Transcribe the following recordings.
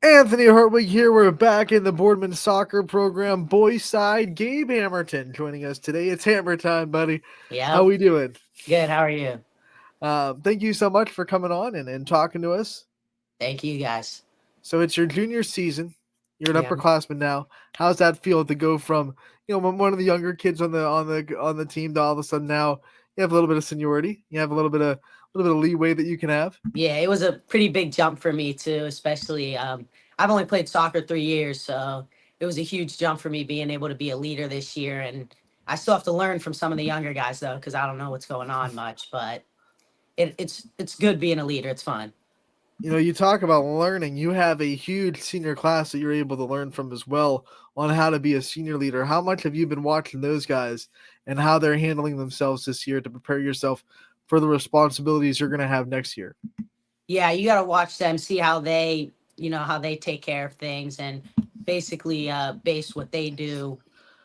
Anthony Hartwig here. We're back in the Boardman soccer program. Boys side, Gabe Hammerton joining us today. It's hammer time, buddy. How Yep. we doing? Good. How are you? Thank you so much for coming on and talking to us. Thank you, guys. So it's your junior season. You're an Yeah. upperclassman now. How's that feel to go from one of the younger kids on the team to all of a sudden now you have a little bit of seniority. You have a little bit of leeway that you can have. Yeah, it was a pretty big jump for me too, especially I've only played soccer 3 years, so it was a huge jump for me being able to be a leader this year. And I still have to learn from some of the younger guys though, because I don't know what's going on much. But it's good being a leader. It's fun. You talk about learning. You have a huge senior class that you're able to learn from as well on how to be a senior leader. How much have you been watching those guys and how they're handling themselves this year to prepare yourself for the responsibilities you're going to have next year? Yeah, you got to watch them, see how they, how they take care of things, and basically base what they do.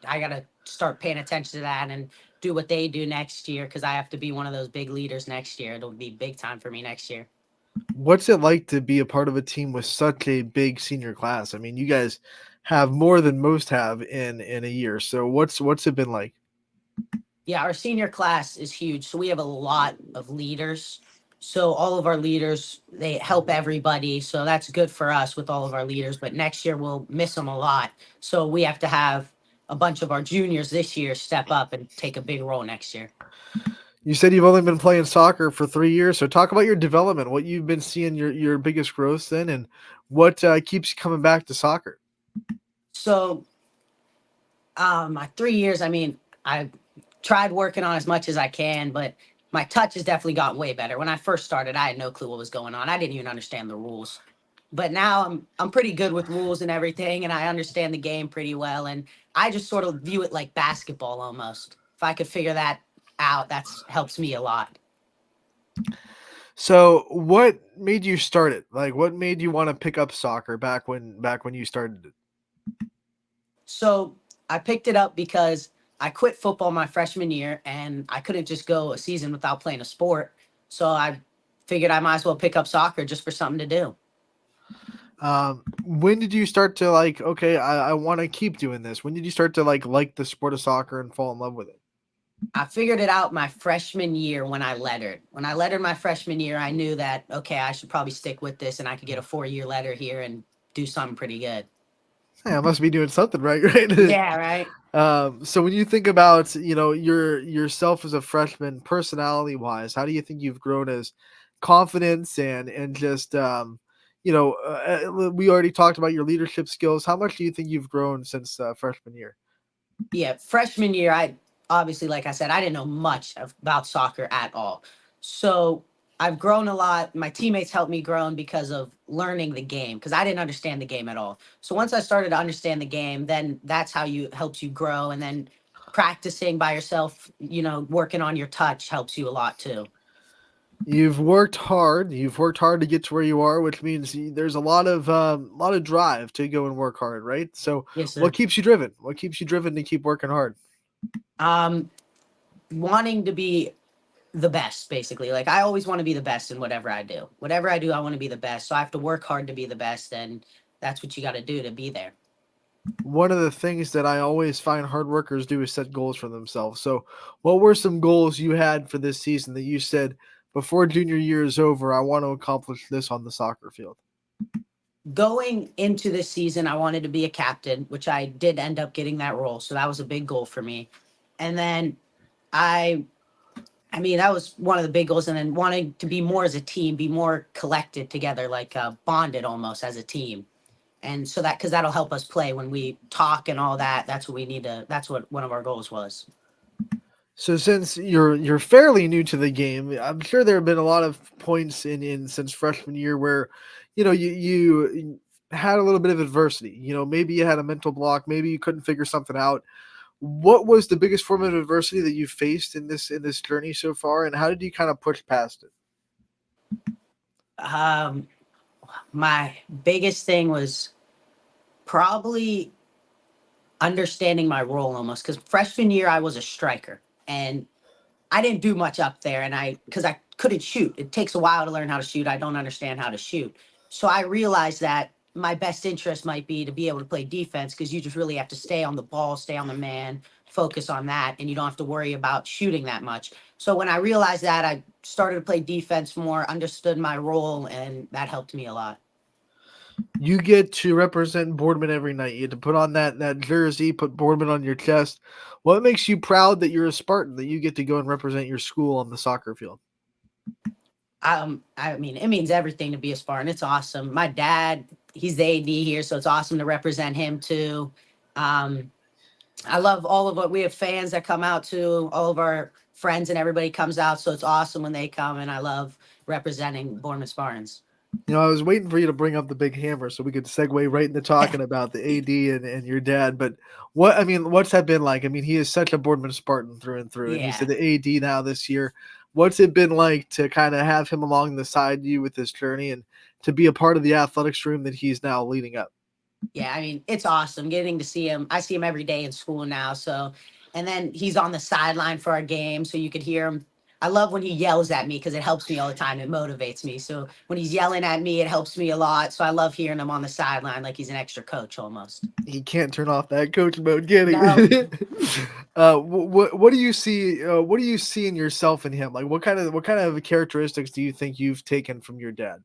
I got to start paying attention to that and do what they do next year because I have to be one of those big leaders next year. It'll be big time for me next year. What's it like to be a part of a team with such a big senior class? I mean, you guys have more than most have in a year. So what's it been like? Yeah, our senior class is huge. So we have a lot of leaders. So all of our leaders, they help everybody. So that's good for us with all of our leaders. But next year we'll miss them a lot. So we have to have a bunch of our juniors this year step up and take a big role next year. You said you've only been playing soccer for 3 years, so talk about your development, what you've been seeing your biggest growth in, and what keeps you coming back to soccer. So my 3 years, I mean, I tried working on as much as I can, but my touch has definitely gotten way better. When I first started, I had no clue what was going on. I didn't even understand the rules. But now I'm pretty good with rules and everything, and I understand the game pretty well. And I just sort of view it like basketball almost. If I could figure that out, that's helps me a lot. So, what made you start it? Like, what made you want to pick up soccer back when you started it? So I picked it up because I quit football my freshman year and I couldn't just go a season without playing a sport. So I figured I might as well pick up soccer just for something to do. When did you start to like? Okay, I want to keep doing this. When did you start to like the sport of soccer and fall in love with it? I figured it out my freshman year when I lettered. When I lettered my freshman year, I knew that, okay, I should probably stick with this and I could get a 4 year letter here and do something pretty good. Hey, I must be doing something right, right? Yeah, right. So when you think about yourself as a freshman, personality wise, how do you think you've grown as confidence and just we already talked about your leadership skills. How much do you think you've grown since freshman year? Yeah, freshman year, I obviously, like I said, I didn't know much about soccer at all. So I've grown a lot. My teammates helped me grow because of learning the game because I didn't understand the game at all. So once I started to understand the game, then that's how you helps you grow. And then practicing by yourself, working on your touch helps you a lot too. You've worked hard. You've worked hard to get to where you are, which means there's a lot of drive to go and work hard, right? So, Yes, what sir. keeps you driven? What keeps you driven to keep working hard? Um, Wanting to be the best, basically. Like I always want to be the best in whatever I do. Whatever I do, I want to be the best. So I have to work hard to be the best, and that's what you got to do to be there. One of the things that I always find hard workers do is set goals for themselves. So, what were some goals you had for this season that you said before junior year is over, I want to accomplish this on the soccer field? Going into this season, I wanted to be a captain, which I did end up getting that role. So that was a big goal for me. And then I I mean, that was one of the big goals. And then wanting to be more as a team, be more collected together, like bonded almost as a team. And so that, because that'll help us play when we talk and all that. That's what we need to, that's what one of our goals was. So, since you're fairly new to the game, I'm sure there have been a lot of points in since freshman year where, you had a little bit of adversity. Maybe you had a mental block, maybe you couldn't figure something out. What was the biggest form of adversity that you faced in this journey so far, and how did you kind of push past it? Um, my biggest thing was probably understanding my role almost because freshman year I was a striker and I didn't do much up there, and because I couldn't shoot. It takes a while to learn how to shoot. I don't understand how to shoot. So I realized that my best interest might be to be able to play defense because you just really have to stay on the ball, stay on the man, focus on that, and you don't have to worry about shooting that much. So when I realized that, I started to play defense more, understood my role, and that helped me a lot. You get to represent Boardman every night. You get to put on that jersey, put Boardman on your chest. What makes you proud that you're a Spartan, that you get to go and represent your school on the soccer field? I mean, it means everything to be a Spartan. It's awesome. My dad, he's the AD here, so it's awesome to represent him too. Um, I love all of what we have fans that come out too. All of our friends and everybody comes out, so it's awesome when they come. And I love representing Bournemouth Spartans. I was waiting for you to bring up the big hammer so we could segue right into talking about the AD and your dad. But what's that been like? I mean, he is such a Boardman Spartan through and through, and he's Yeah, the AD now this year. What's it been like to kind of have him along the side of you with this journey and to be a part of the athletics room that he's now leading up? yeah. I mean, it's awesome getting to see him. I see him every day in school now. So, and then he's on the sideline for our game, so you could hear him. I love when he yells at me because it helps me all the time. It motivates me. So when he's yelling at me, it helps me a lot. So I love hearing him on the sideline like he's an extra coach almost. He can't turn off that coach mode, can No. he? What do you see? What do you see in yourself in him? Like, what kind of characteristics do you think you've taken from your dad?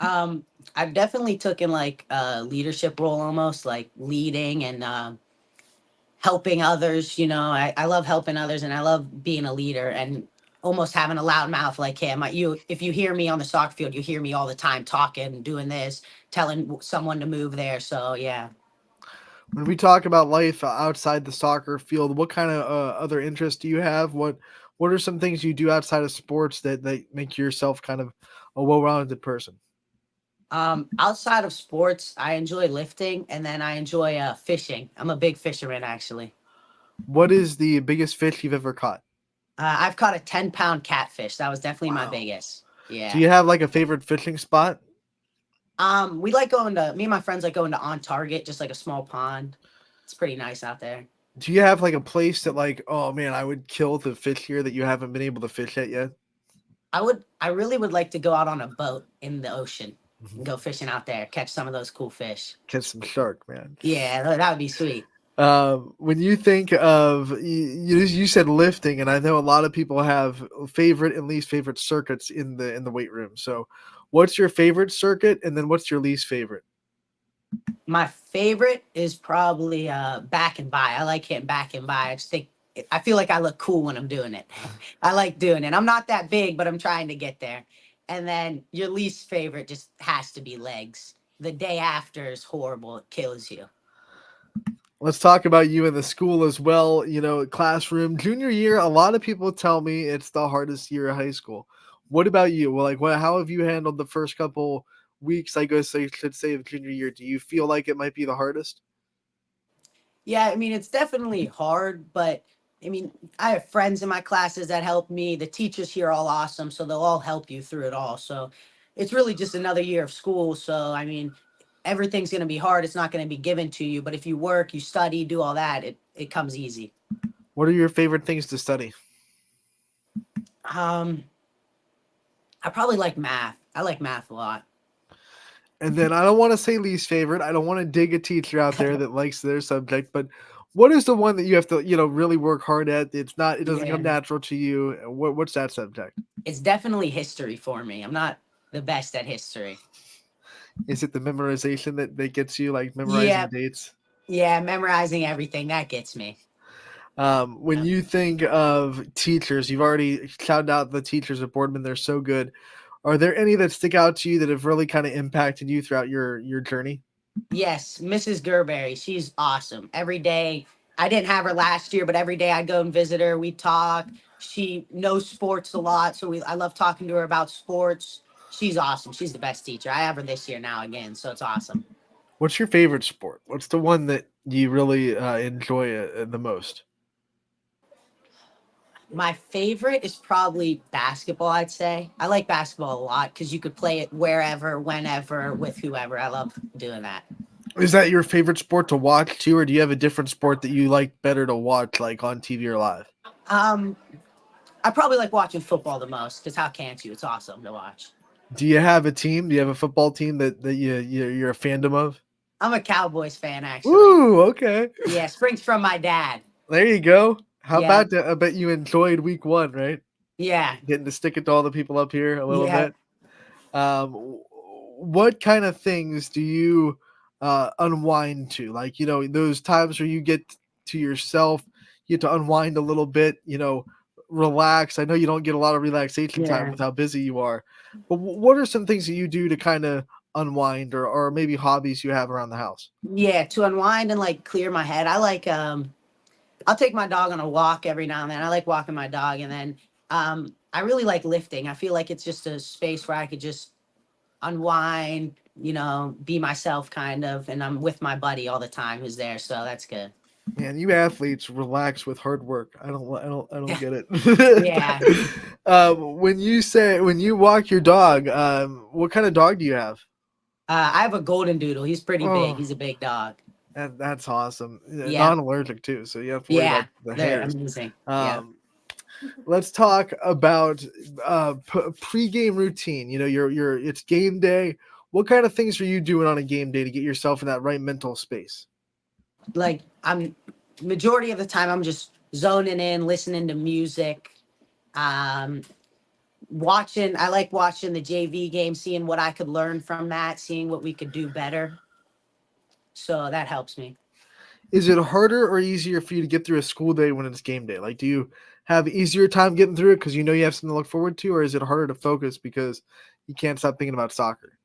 Um, I've definitely taken like a leadership role almost, like leading and helping others. I love helping others and I love being a leader and almost having a loud mouth like him. If you hear me on the soccer field, you hear me all the time talking, doing this, telling someone to move there. So yeah. When we talk about life outside the soccer field, what kind of other interests do you have? What are some things you do outside of sports that make yourself kind of a well-rounded person? Outside of sports, I enjoy lifting and then I enjoy fishing. I'm a big fisherman actually. What is the biggest fish you've ever caught? I've caught a 10-pound catfish. That was definitely my Wow. biggest. Do Yeah. you have like a favorite fishing spot? We like going to me and my friends like going to On Target, just like a small pond. It's pretty nice out there. Do you have like a place that like, oh man, I would kill to fish here that you haven't been able to fish at yet? I really would like to go out on a boat in the ocean Mhm. and go fishing out there, catch some of those cool fish. Catch some shark, man. Yeah, that would be sweet. When you think of you said lifting, and I know a lot of people have favorite and least favorite circuits in the weight room. So, what's your favorite circuit, and then what's your least favorite? My favorite is probably back and by. I like hitting back and by. I feel like I look cool when I'm doing it. I like doing it. I'm not that big, but I'm trying to get there. And then your least favorite just has to be legs. The day after is horrible. It kills you. Let's talk about you in the school as well. Classroom junior year. A lot of people tell me it's the hardest year of high school. What about you? Well, like, how have you handled the first couple weeks? I guess I should say of junior year. Do you feel like it might be the hardest? Yeah, I mean, it's definitely hard, but I mean, I have friends in my classes that help me. The teachers here are all awesome, so they'll all help you through it all. So it's really just another year of school. So, I mean, everything's going to be hard. It's not going to be given to you, but if you work, you study, do all that, it comes easy. What are your favorite things to study? Um, I probably like math. I like math a lot. And then I don't want to say least favorite. I don't want to dig a teacher out there that likes their subject, but what is the one that you have to, really work hard at? It doesn't come Yeah, natural to you. What's that subject? it's definitely history for me. I'm not the best at history. Is it the memorization that gets you, like memorizing Yeah, dates? yeah, memorizing everything that gets me. When you think of teachers, you've already shouted out the teachers at Boardman. They're so good. Are there any that stick out to you that have really kind of impacted you throughout your journey? Yes, Mrs. Gerberry, she's awesome. Every day, I didn't have her last year, but every day I'd go and visit her. We talk. She knows sports a lot, so I love talking to her about sports. She's awesome. She's the best teacher. I have her this year now again, so it's awesome. What's your favorite sport? What's the one that you really enjoy the most? My favorite is probably basketball, I'd say. I like basketball a lot because you could play it wherever, whenever, with whoever. I love doing that. Is that your favorite sport to watch too, or do you have a different sport that you like better to watch, like on TV or live? Um, I probably like watching football the most because how can't you? It's awesome to watch. Do you have a team? Do you have a football team that you're a fandom of? I'm a Cowboys fan, actually. Ooh, okay. Yeah, springs from my dad. There you go. How Yeah, about that? I bet you enjoyed week one, right? yeah, Getting to stick it to all the people up here a little yeah, bit. What kind of things do you unwind to? Like, those times where you get to yourself, you get to unwind a little bit, relax. I know you don't get a lot of relaxation time yeah, with how busy you are, but what are some things that you do to kind of unwind, or maybe hobbies you have around the house? yeah. To unwind and like clear my head, I'll take my dog on a walk every now and then. I like walking my dog, and then I really like lifting. I feel like it's just a space where I could just unwind, be myself kind of, and I'm with my buddy all the time who's there, so that's good. Man, you athletes relax with hard work. I don't get it. Yeah. When you walk your dog, what kind of dog do you have? I have a golden doodle. He's pretty big. Oh, He's a big dog. that's awesome. Yeah. Non-allergic too, so you have to worry about Yeah. the They're hairs. amazing. Yeah. Um, let's talk about pre-game routine. Your it's game day. What kind of things are you doing on a game day to get yourself in that right mental space? Like majority of the time I'm just zoning in, listening to music, um, watching. I like watching the JV game, seeing what I could learn from that, seeing what we could do better. So that helps me. Is it harder or easier for you to get through a school day when it's game day? Like, do you have easier time getting through it because you have something to look forward to, or is it harder to focus because you can't stop thinking about soccer?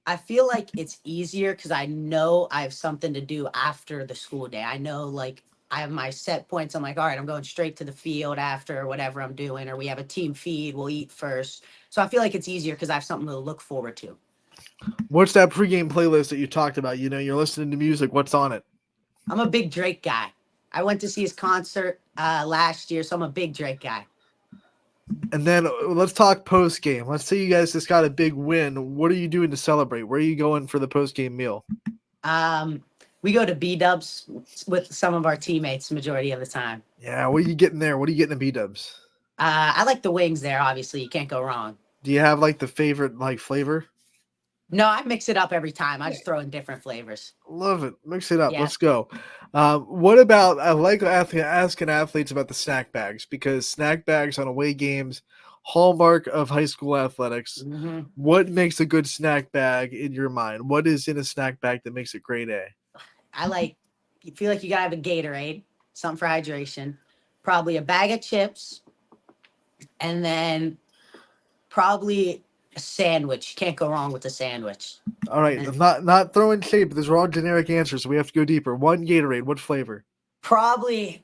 I feel like it's easier because I know I have something to do after the school day. I know, like, I have my set points. I'm like, all right, I'm going straight to the field after whatever I'm doing, or we have a team feed. We'll eat first. So I feel like it's easier because I have something to look forward to. What's that pregame playlist that you talked about? You're listening to music. What's on it? I'm a big Drake guy. I went to see his concert last year, so I'm a big Drake guy. And then let's talk post game. Let's say you guys just got a big win. What are you doing to celebrate? Where are you going for the post game meal? Um, we go to B Dubs with some of our teammates majority of the time. Yeah, what are you getting there? What are you getting at B Dubs? I like the wings there. Obviously, you can't go wrong. Do you have like the favorite like flavor? No, I mix it up every time. I just throw in different flavors. Love it. Mix it up. Yeah. Let's go. What about I like asking athletes about the snack bags because snack bags on away games, hallmark of high school athletics. Hmm. What makes a good snack bag in your mind? What is in a snack bag that makes it grade A? I like, you feel like you gotta have a Gatorade, something for hydration, probably a bag of chips, and then probably a sandwich. You can't go wrong with a sandwich. All right, And I'm not throwing shade, but these are all generic answers, so we have to go deeper. One Gatorade, what flavor? probably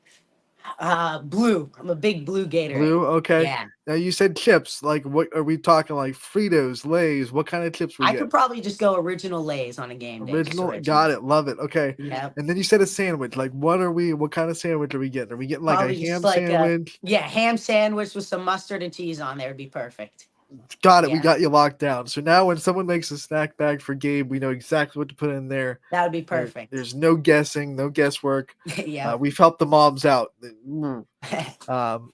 blue. I'm a big blue Gatorade. Blue. Okay. Yeah. Now you said chips. Like, what are we talking? Like Fritos, Lay's? What kind of chips we I get? could probably just go original Lays on a game day, just Original. original. Got it. Love it. Okay. Yeah. And then you said a sandwich. Like, what are we? What kind of sandwich are we getting? Are we getting like a Probably just ham like sandwich? yeah, ham sandwich with some mustard and cheese on there would be perfect. Got it. We Yeah, got you locked down. So now when someone makes a snack bag for Gabe, we know exactly what to put in there. that would be There, perfect. there's no guessing, no guesswork. Yeah. We've helped the moms out.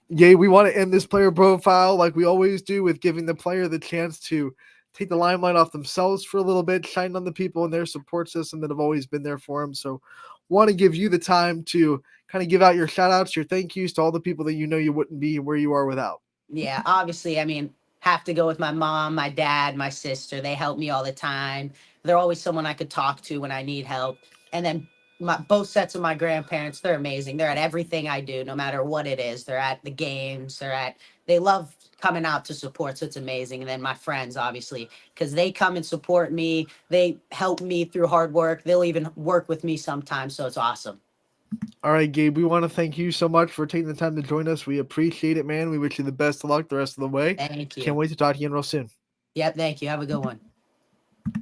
Yeah, we want to end this player profile like we always do with giving the player the chance to take the limelight off themselves for a little bit, shine on the people in their support system that have always been there for them. So, want to give you the time to kind of give out your shout outs, your thank yous to all the people that you wouldn't be where you are without. Yeah, obviously, I mean, have to go with my mom, my dad, my sister. They help me all the time. They're always someone I could talk to when I need help. And then both sets of my grandparents, they're amazing. They're at everything I do, no matter what it is. They're at the games. They love coming out to support. So it's amazing. And then my friends, obviously, because they come and support me. They help me through hard work. They'll even work with me sometimes. So it's awesome. All right, Gabe, we want to thank you so much for taking the time to join us. We appreciate it, man. We wish you the best of luck the rest of the way. Thank Can't you. wait to talk to you again real soon. Yep. Thank you. Have a good one.